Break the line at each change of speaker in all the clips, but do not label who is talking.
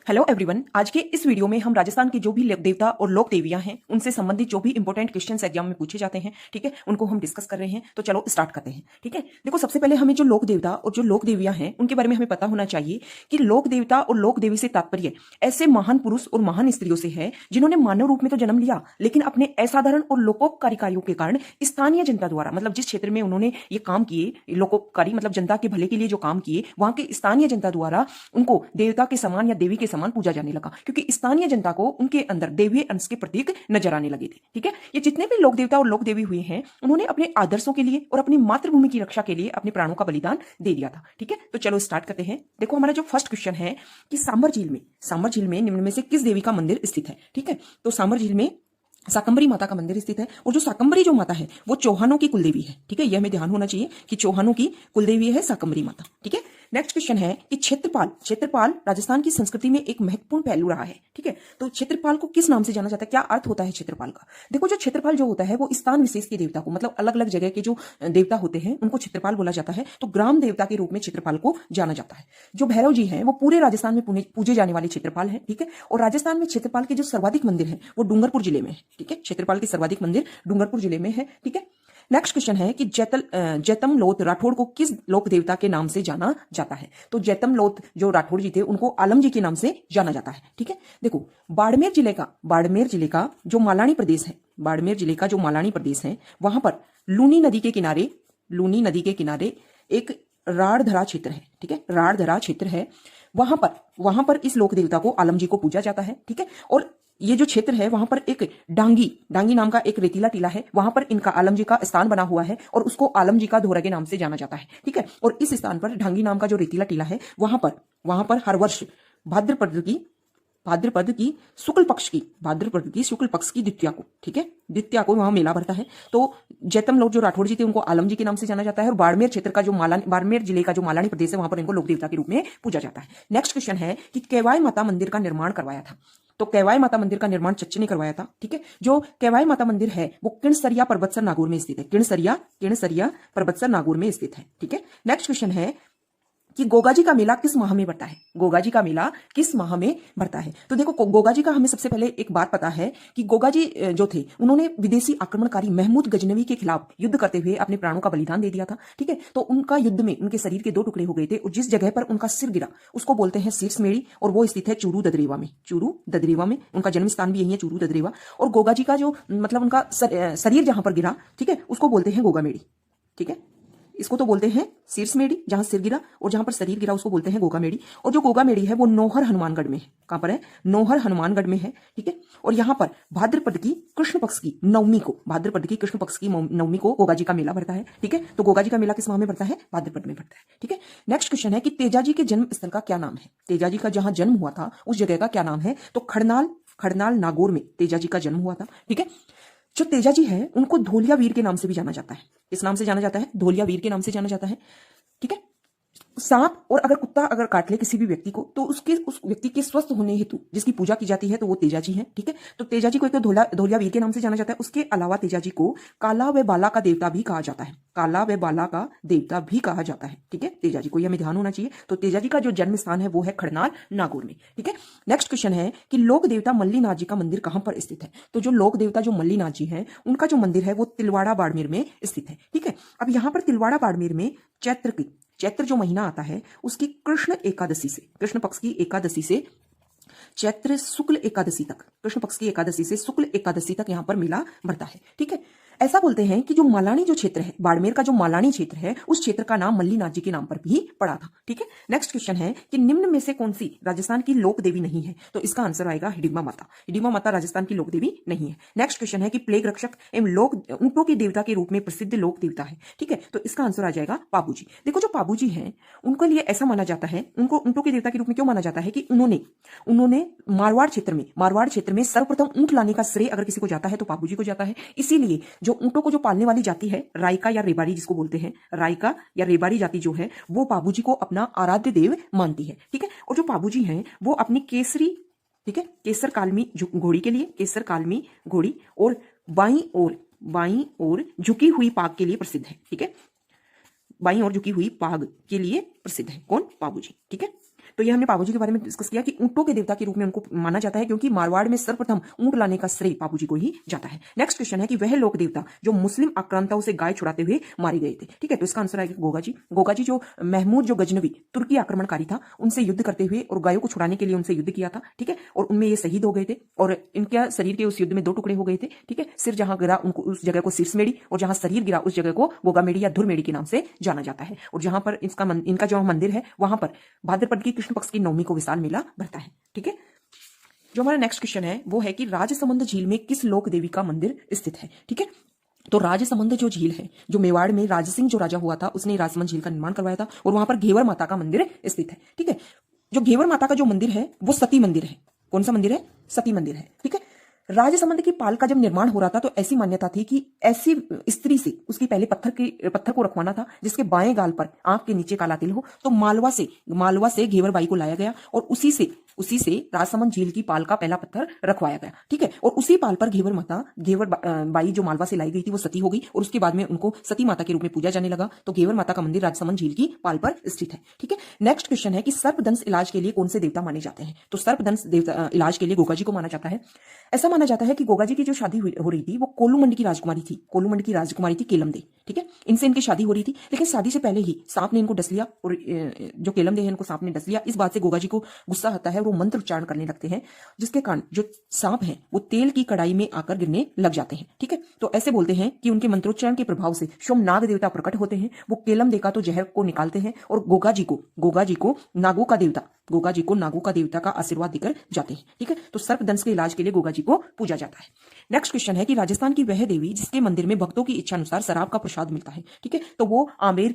Hello everyone. आज के इस वीडियो में हम राजस्थान के जो भी लोक देवता और लोक देवियां हैं उनसे संबंधित जो भी इंपॉर्टेंट क्वेश्चंस एग्जाम में पूछे जाते हैं, ठीक है, उनको हम डिस्कस कर रहे हैं। तो चलो स्टार्ट करते हैं। ठीक है, देखो सबसे पहले हमें जो लोक देवता और जो लोक देवियां हैं उनके बारे में हमें पता होना चाहिए कि लोक देवता और लोक देवी से तात्पर्य ऐसे महान पुरुष और महान स्त्रियों से है जिन्होंने मानव रूप में तो जन्म लिया, लेकिन अपने असाधारण और लोकोपकारी कार्यों के कारण स्थानीय जनता द्वारा, मतलब जिस क्षेत्र में उन्होंने ये काम किए, लोकोपकारी मतलब जनता के भले के लिए जो काम किए, वहां के स्थानीय जनता द्वारा उनको देवता के समान या देवी के समान पूजा जाने लगा, क्योंकि स्थानीय जनता को उनके अंदर देवीय अंश के प्रतीक नजर आने लगे थे। ठीक है, ये जितने भी लोक देवता और लोक देवी हुए हैं उन्होंने अपने आदर्शों के लिए और अपनी मातृभूमि की रक्षा के लिए अपने प्राणों का बलिदान दे दिया था। ठीक है, तो चलो स्टार्ट करते हैं। देखो हमारा जो फर्स्ट क्वेश्चन है कि सांबर झील में निम्न में से किस देवी का मंदिर स्थित है। ठीक है, तो सांबर झील में शाकंभरी माता का मंदिर स्थित है, और जो शाकंभरी जो माता है वो चौहानों की कुलदेवी है। ठीक है, यह हमें ध्यान होना चाहिए कि चौहानों की कुलदेवी है शाकंभरी माता। ठीक है, नेक्स्ट क्वेश्चन है कि क्षेत्रपाल राजस्थान की संस्कृति में एक महत्वपूर्ण पहलू रहा है। ठीक है, तो क्षेत्रपाल को किस नाम से जाना जाता है, क्या अर्थ होता है क्षेत्रपाल का। देखो जो क्षेत्रपाल जो होता है वो स्थान विशेष के देवता को, मतलब अलग अलग जगह के जो देवता होते हैं उनको क्षेत्रपाल बोला जाता है। तो ग्राम देवता के रूप में क्षेत्रपाल को जाना जाता है। जो भैरव जी हैं वो पूरे राजस्थान में पूजे जाने वाले क्षेत्रपाल है। ठीक है, और राजस्थान में क्षेत्रपाल के जो सर्वाधिक मंदिर है वो डूंगरपुर जिले में है। ठीक है, क्षेत्रपाल के सर्वाधिक मंदिर डूंगरपुर जिले में है। ठीक है, नेक्स्ट क्वेश्चन है कि जैतम लोथ राठौड़ को किस लोक देवता के नाम से जाना जाता है। तो जैतम लोथ जो राठौड़ जी थे उनको आलम जी के नाम से जाना जाता है। ठीक है, देखो बाड़मेर जिले का जो मालानी प्रदेश है, वहां पर लूनी नदी के किनारे एक राढ़धरा क्षेत्र है। ठीक है, राढ़धरा क्षेत्र है, वहां पर इस लोक देवता को आलम जी को पूजा जाता है। ठीक है, और ये जो क्षेत्र है वहां पर एक डांगी नाम का एक रेतीला टीला है, वहां पर इनका आलम जी का स्थान बना हुआ है और उसको आलम जी का धोरा के नाम से जाना जाता है। ठीक है, और इस स्थान पर डांगी नाम का जो रेतीला टीला है वहां पर हर वर्ष भाद्रपद की शुक्ल पक्ष की द्वितीया को वहां मेला भरता है। तो जैतम लोग जो राठौड़ जी थे उनको आलम जी के नाम से जाना जाता है, और बाड़मेर जिले का जो मालानी प्रदेश है वहां पर इनको लोक देवता के रूप में पूजा जाता है। नेक्स्ट क्वेश्चन है कि केवाय माता मंदिर का निर्माण करवाया था। तो केवाय माता मंदिर का निर्माण चच्चे ने करवाया था। ठीक है, जो केवाय माता मंदिर है वो किणसरिया पर्वतसर नागौर में स्थित है। किणसरिया पर्वतसर नागौर में स्थित है। ठीक है, नेक्स्ट क्वेश्चन है कि गोगा जी का मेला किस माह में बढ़ता है। तो देखो गोगा जी का हमें सबसे पहले एक बात पता है कि गोगा जी जो थे उन्होंने विदेशी आक्रमणकारी महमूद गजनवी के खिलाफ युद्ध करते हुए अपने प्राणों का बलिदान दे दिया था। ठीक है, तो उनका युद्ध में उनके शरीर के 2 टुकड़े हो गए थे, और जिस जगह पर उनका सिर गिरा उसको बोलते हैं शीर्षमेड़ी, और वो स्थित है चूरू ददरेवा में। उनका जन्म स्थान भी यही है, चूरू ददरेवा। और गोगा जी का जो मतलब उनका शरीर जहां पर गिरा, ठीक है, उसको बोलते हैं गोगामेड़ी। ठीक है, इसको तो बोलते हैं शीर्षमेड़ी जहां सिर गिरा, और जहां पर शरीर गिरा उसको बोलते हैं गोगामेड़ी। और जो गोगामेड़ी है वो नौहर हनुमानगढ़ में है। कहां पर है? नौहर हनुमानगढ़ में है। ठीक है, और यहां पर भाद्रपद की कृष्ण पक्ष की नवमी को गोगा जी का मेला भरता है। ठीक है, तो गोगा जी का मेला किस माह में भरता है? भाद्रपद में भरता है। ठीक है, नेक्स्ट क्वेश्चन है कि तेजाजी के जन्म स्थल का क्या नाम है। तेजाजी का जहां जन्म हुआ था उस जगह का क्या नाम है। तो खड़नाल नागौर में तेजाजी का जन्म हुआ था। ठीक है, जो तेजाजी है उनको धोलिया वीर के नाम से भी जाना जाता है। किस नाम से जाना जाता है? धोलिया वीर के नाम से जाना जाता है। ठीक है, सांप और अगर कुत्ता अगर काट ले किसी भी व्यक्ति को तो उस व्यक्ति के स्वस्थ होने हेतु जिसकी पूजा की जाती है तो वो तेजाजी है। ठीक है, तो तेजाजी को एक तो धोलिया वीर के नाम से जाना जाता है, उसके अलावा तेजाजी को काला व बाला का देवता भी कहा जाता है। ठीक है, तेजाजी को, ये हमें ध्यान होना चाहिए। तो तेजाजी का जो जन्म स्थान है वो है खड़नाल नागौर में। ठीक है, नेक्स्ट क्वेश्चन है कि लोक देवता मल्लीनाथ जी का मंदिर कहां पर स्थित है। तो जो लोक देवता जो मल्लीनाथ जी है उनका जो मंदिर है वो तिलवाड़ा बाड़मेर में स्थित है। ठीक है, अब यहां पर तिलवाड़ा बाड़मेर में चैत्र जो महीना आता है उसकी कृष्ण पक्ष की एकादशी से चैत्र शुक्ल एकादशी तक, कृष्ण पक्ष की एकादशी से शुक्ल एकादशी तक यहां पर मेला भरता है। ठीक है, ऐसा बोलते हैं कि जो मालानी जो क्षेत्र है, बाड़मेर का जो मालानी क्षेत्र है, उस क्षेत्र का नाम मल्लीनाथ जी के नाम पर भी पड़ा था। ठीक है, नेक्स्ट क्वेश्चन है कि निम्न में से कौन सी राजस्थान की लोक देवी नहीं है। तो इसका आंसर आएगा हिडिंबा माता राजस्थान की लोक देवी नहीं है। नेक्स्ट क्वेश्चन है कि प्लेग रक्षक एवं ऊंटों के देवता के रूप में प्रसिद्ध लोक देवता है। ठीक है, तो इसका आंसर आ जाएगा पाबूजी। देखो जो पाबूजी है उनके लिए ऐसा माना जाता है, उनको ऊंटों के देवता के रूप में क्यों माना जाता है कि उन्होंने मारवाड़ क्षेत्र में सर्वप्रथम ऊंट लाने का श्रेय अगर किसी को जाता है तो पाबूजी को जाता है। इसीलिए जो ऊंटों को जो पालने वाली जाति है रायका या रेबाड़ी जिसको बोलते हैं, रायका या रेबाड़ी जाति जो है वो पाबूजी को अपना आराध्य देव मानती है। ठीक है, और जो पाबूजी हैं वो अपनी केसर कालमी घोड़ी के लिए, केसर कालमी घोड़ी और बाईं ओर झुकी हुई पाग के लिए प्रसिद्ध है। ठीक है, बाईं ओर झुकी हुई पाग के लिए प्रसिद्ध है कौन? पाबूजी। ठीक है, तो ये हमने पाबूजी के बारे में डिस्कस किया कि ऊंटों के देवता के रूप में उनको माना जाता है, क्योंकि मारवाड़ में सर्वप्रथम ऊंट लाने का श्रेय पाबूजी को ही जाता है। नेक्स्ट क्वेश्चन है कि वह लोक देवता जो मुस्लिम आक्रांताओं से गाय छुड़ाते हुए मारे गए थे। ठीक है, तो इसका आंसर आएगा गोगा जी। गोगा जी जो महमूद जो गजनवी तुर्की आक्रमणकारी था, उनसे युद्ध करते हुए और गायों को छुड़ाने के लिए उनसे युद्ध किया था। ठीक है, और उनमें ये शहीद हो गए थे और इनके शरीर के उस युद्ध में 2 टुकड़े हो गए थे। ठीक है, सिर जहां गिरा उनको उस जगह को सिरसमेड़ी, और जहां शरीर गिरा उस जगह को गोगामेड़ी या धुरमेड़ी के नाम से जाना जाता है। और जहां पर इनका जो मंदिर है वहां पर भाद्रपद की कृष्ण पक्ष की नवमी को विशाल मेला भरता है। ठीक है, जो हमारा नेक्स्ट क्वेश्चन है वो है कि राजसमंद झील में किस लोक देवी का मंदिर स्थित है। ठीक है, तो राजसमंद जो झील है, जो मेवाड़ में राजसिंह जो राजा हुआ था उसने राजसमंद झील का निर्माण करवाया था, और वहां पर घेवर माता का मंदिर स्थित है। ठीक है, जो घेवर माता का जो मंदिर है वो सती मंदिर है। कौन सा मंदिर है? सती मंदिर है। ठीक है, राजसमंद की पाल का जब निर्माण हो रहा था तो ऐसी मान्यता थी कि ऐसी स्त्री से उसकी पहले पत्थर को रखवाना था जिसके बाएं गाल पर आंख के नीचे काला तिल हो। तो मालवा से घेवर बाई को लाया गया और उसी से राजसमंद झील की पाल का पहला पत्थर रखवाया गया। ठीक है, और उसी पाल पर घेवर बाई जो मालवा से लाई गई थी वो सती हो गई, और उसके बाद में उनको सती माता के रूप में पूजा जाने लगा। तो घेवर माता का मंदिर राजसमंद झील की पाल पर स्थित है। ठीक है, नेक्स्ट क्वेश्चन है कि सर्पदंश इलाज के लिए कौन से देवता माने जाते हैं। तो सर्पदंश देवता इलाज के लिए गोगा जी को माना जाता है। ऐसा माना जाता है कि गोगा जी की जो शादी हो रही थी वो कोलूमंड की राजकुमारी थी केलमदे। ठीक है, इनसे इनकी शादी हो रही थी, लेकिन शादी से पहले ही सांप ने इनको डस लिया, और जो केलमदे है इनको सांप ने डस लिया। इस बात से गोगा जी को गुस्सा आता है, वो मंत्र उच्चारण करने लगते हैं, जिसके कारण जो सांप है वो तेल की कड़ाई में आकर गिरने लग जाते हैं। ठीक है, तो ऐसे बोलते हैं कि उनके मंत्रोच्चारण के प्रभाव से स्वयं नाग देवता प्रकट होते हैं, वो केलमदे का तो जहर को निकालते हैं और गोगा जी को नागों का देवता का आशीर्वाद देकर जाते हैं। ठीक है, तो सर्पदंश के इलाज के लिए गोगा जी को पूजा जाता है। नेक्स्ट क्वेश्चन है कि राजस्थान की वह देवी जिसके मंदिर में भक्तों की इच्छा अनुसार शराब का प्रसाद मिलता है। ठीक है, तो वो आमेर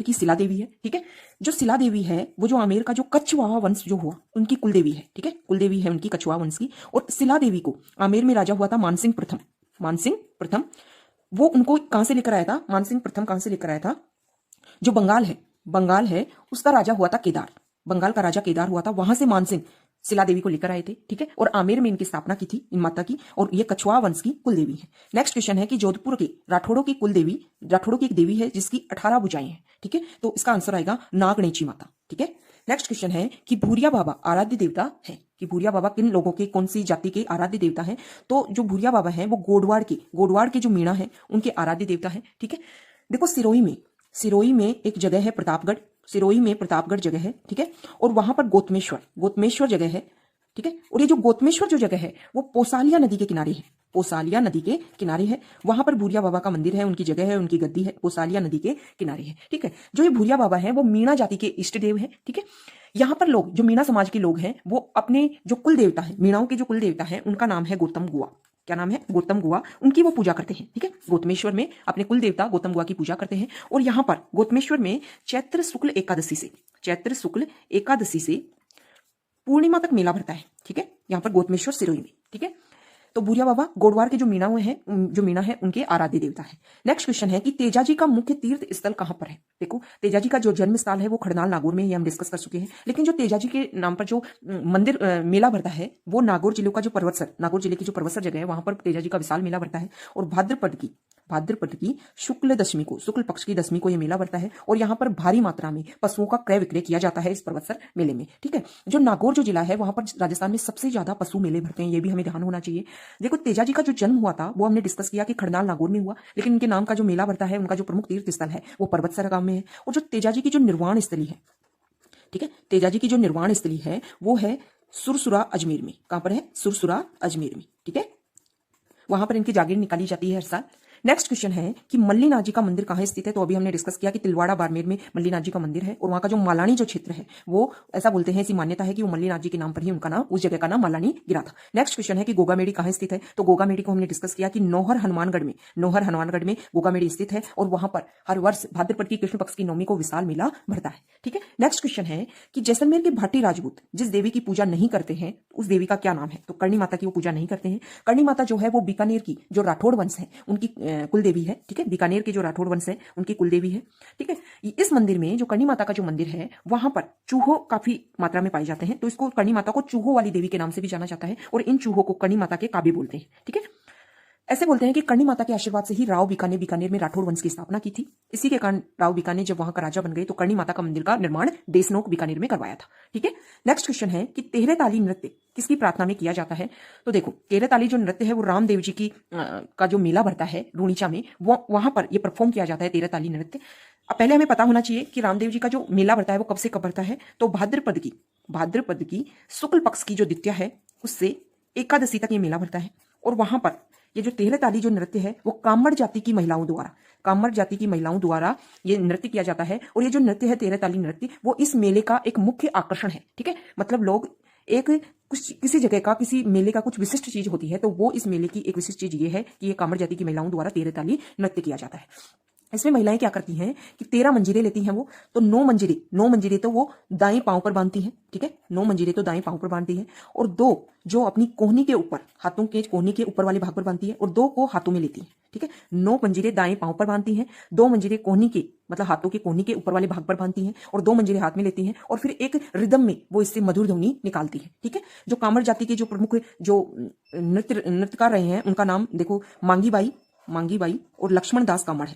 की शिला देवी है। ठीक है, जो शिला देवी है वो जो आमेर का जो कछवाहा वंश जो हुआ उनकी कुलदेवी है। ठीक है, कुलदेवी है उनकी कछवाहा वंश की, और शिला देवी को आमेर में राजा हुआ था मानसिंह प्रथम। वो उनको कहां से लेकर आया था? मानसिंह प्रथम कहां से लेकर आया था? जो बंगाल है उसका राजा हुआ था केदार, बंगाल का राजा केदार हुआ था, वहां से मानसिंह शिला देवी को लेकर आए थे। ठीक है, और आमेर में इनकी स्थापना की थी इन माता की, और ये कछवाहा वंश की कुलदेवी है। नेक्स्ट क्वेश्चन है कि जोधपुर के राठौड़ों की एक देवी है जिसकी 18 भुजाएं हैं। ठीक है, तो इसका आंसर आएगा नागणेची माता। ठीक है, नेक्स्ट क्वेश्चन है कि भूरिया बाबा आराध्य देवता है, कि भूरिया बाबा किन लोगों के, कौन सी जाति के आराध्य देवता है। तो जो भूरिया बाबा है वो गोडवाड़ के जो मीणा है उनके आराध्य देवता है। ठीक है, देखो सिरोही में एक जगह है प्रतापगढ़ जगह है। ठीक है, और वहां पर गोतमेश्वर जगह है। ठीक है, और ये जो गोतमेश्वर जो जगह है वो पोसालिया नदी के किनारे है। वहां पर भूरिया बाबा का मंदिर है, उनकी जगह है, उनकी गद्दी है, पोसालिया नदी के किनारे है। ठीक है, जो ये भूरिया बाबा है वो मीणा जाति के इष्ट देव है। ठीक है, यहाँ पर लोग जो मीणा समाज के लोग हैं वो अपने जो कुल देवता है, मीणाओं के जो कुल देवता है उनका नाम है गौतम गुआ। क्या नाम है? गौतम गुआ। उनकी वो पूजा करते हैं। ठीक है, गोतमेश्वर में अपने कुल देवता गौतम गुआ की पूजा करते हैं, और यहाँ पर गोतमेश्वर में चैत्र शुक्ल एकादशी से पूर्णिमा तक मेला भरता है। ठीक है, यहाँ पर गोतमेश्वर सिरोही में। ठीक है, तो भूरिया बाबा गोडवार के जो मीणा है उनके आराध्य देवता है। नेक्स्ट क्वेश्चन है कि तेजाजी का मुख्य तीर्थ स्थल कहां पर है। देखो, तेजाजी का जो जन्म स्थल है वो खड़नाल नागौर में, ये हम डिस्कस कर चुके हैं, लेकिन जो तेजाजी के नाम पर जो मंदिर मेला भरता है वो नागौर जिले की जो परवसर जगह है वहां पर तेजाजी का विशाल मेला भरता है, और भाद्रपद की शुक्ल पक्ष की दशमी को यह मेला भरता है, और यहाँ पर भारी मात्रा में पशुओं का क्रय विक्रय किया जाता है इस परवत्सर मेले में। ठीक है, जो नागौर जो जिला है वहां पर राजस्थान में सबसे ज्यादा पशु मेले भरते हैं, ये भी हमें ध्यान होना चाहिए। देखो, तेजाजी का जो जन्म हुआ था वो हमने डिस्कस किया कि खड़नाल नागौर में हुआ, लेकिन इनके नाम का जो मेला भरता है, उनका जो प्रमुख तीर्थ स्थल है वो परवत्सर गांव में है। और जो तेजाजी की जो निर्वाण स्थली है, ठीक है, तेजाजी की जो निर्वाण स्थली है वो है सुरसुरा अजमेर में। कहां पर है? सुरसुरा अजमेर में। ठीक है, वहां पर इनकी जागीर निकाली जाती है हर साल। नेक्स्ट क्वेश्चन है कि मल्लीनाथ जी का मंदिर कहां स्थित है। तो अभी हमने डिस्कस किया कि तिलवाड़ा बाड़मेर में मल्लीनाथ जी का मंदिर है, और वहां का जो मालानी जो क्षेत्र है वो ऐसा बोलते हैं, ऐसी मान्यता है कि वो मल्लीनाथ जी के नाम पर ही उनका नाम, उस जगह का नाम मालानी गिरा था। नेक्स्ट क्वेश्चन है कि गोगामेड़ी कहां स्थित है। तो गोगामेड़ी को हमने डिस्कस किया कि नौहर हनुमानगढ़ में गोगामेड़ी स्थित है, और वहां पर हर वर्ष भाद्रपद की कृष्ण पक्ष की नवमी को विशाल मेला भरता है। ठीक है, नेक्स्ट क्वेश्चन है कि जैसलमेर के भाटी राजपूत जिस देवी की पूजा नहीं करते हैं उस देवी का क्या नाम है। तो करणी माता की वो पूजा नहीं करते हैं। करणी माता जो है वो बीकानेर की जो राठौड़ वंश है उनकी कुल देवी है। ठीक है, बीकानेर के जो राठौड़ वंश है उनकी कुलदेवी है। ठीक है, इस मंदिर में जो करणी माता का जो मंदिर है वहां पर चूहो काफी मात्रा में पाए जाते हैं, तो इसको करणी माता को चूहो वाली देवी के नाम से भी जाना जाता है, और इन चूहों को करणी माता के काबे बोलते हैं। ठीक है, ऐसे बोलते हैं कि कर्णी माता के आशीर्वाद से ही राव बीकानेर में राठौड़ वंश की स्थापना की थी। इसी के कारण राव बीकानेर जब वहां का राजा बन गए तो कर्णी माता का मंदिर का निर्माण देशनोक बीकानेर में करवाया था। ठीक है, नेक्स्ट क्वेश्चन है कि तेहरे ताली नृत्य किसकी प्रार्थना में किया जाता है। तो देखो, तेहरे ताली जो नृत्य है वो रामदेव जी की का जो मेला भरता है रूणीचा में, वो वहां पर ये परफॉर्म किया जाता है तेहरे ताली नृत्य। अब पहले हमें पता होना चाहिए कि रामदेव जी का जो मेला भरता है वो कब से कब भरता है। तो भाद्रपद की शुक्ल पक्ष की जो द्वितीया है उससे एकादशी तक ये मेला भरता है। और वहां पर ये जो तेहरे ताली जो नृत्य है वो कामड़ जाति की महिलाओं द्वारा ये नृत्य किया जाता है। और ये जो नृत्य है तेहरे ताली नृत्य वो इस मेले का एक मुख्य आकर्षण है। ठीक है, मतलब लोग एक कुछ किसी जगह का किसी मेले का कुछ विशिष्ट चीज होती है तो वो इस मेले की एक विशिष्ट चीज ये है कि ये कामड़ जाति की महिलाओं द्वारा तेहरे ताली नृत्य किया जाता है। इसमें महिलाएं क्या करती हैं कि 13 मंजीरे लेती हैं वो, तो 9 मंजीरे तो वो दाएं पांव पर बांधती हैं। ठीक है, 9 मंजीरे तो दाएं पांव पर बांधती है और 2 जो अपनी कोहनी के ऊपर, हाथों के कोहनी के ऊपर वाले भाग पर बांधती है और 2 को हाथों में लेती है। ठीक है, 9 मंजीरे दाएं पांव पर बांधती हैं, 2 मंजीरे कोहनी के मतलब हाथों के कोहनी के ऊपर वाले भाग पर बांधती हैं और 2 मंजीरे हाथ में लेती हैं और फिर एक रिदम में वो इससे मधुर ध्वनि निकालती है। ठीक है, जो कामड़ जाति के जो प्रमुख जो नृत्यकार रहे हैं उनका नाम देखो मांगी बाई और लक्ष्मण दास कामड़ है।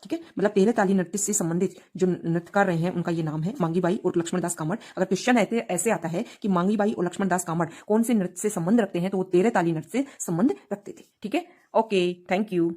ठीक है, मतलब तेहरे ताली नृत्य से संबंधित जो नृत्यकार रहे हैं उनका ये नाम है मांगी बाई और लक्ष्मण दास कामड़। अगर क्वेश्चन ऐसे आता है कि मांगी बाई और लक्ष्मण दास कामड़ कौन से नृत्य से संबंध रखते हैं तो वो तेहरे ताली नृत्य से संबंध रखते थे। ठीक है, ओके, थैंक यू।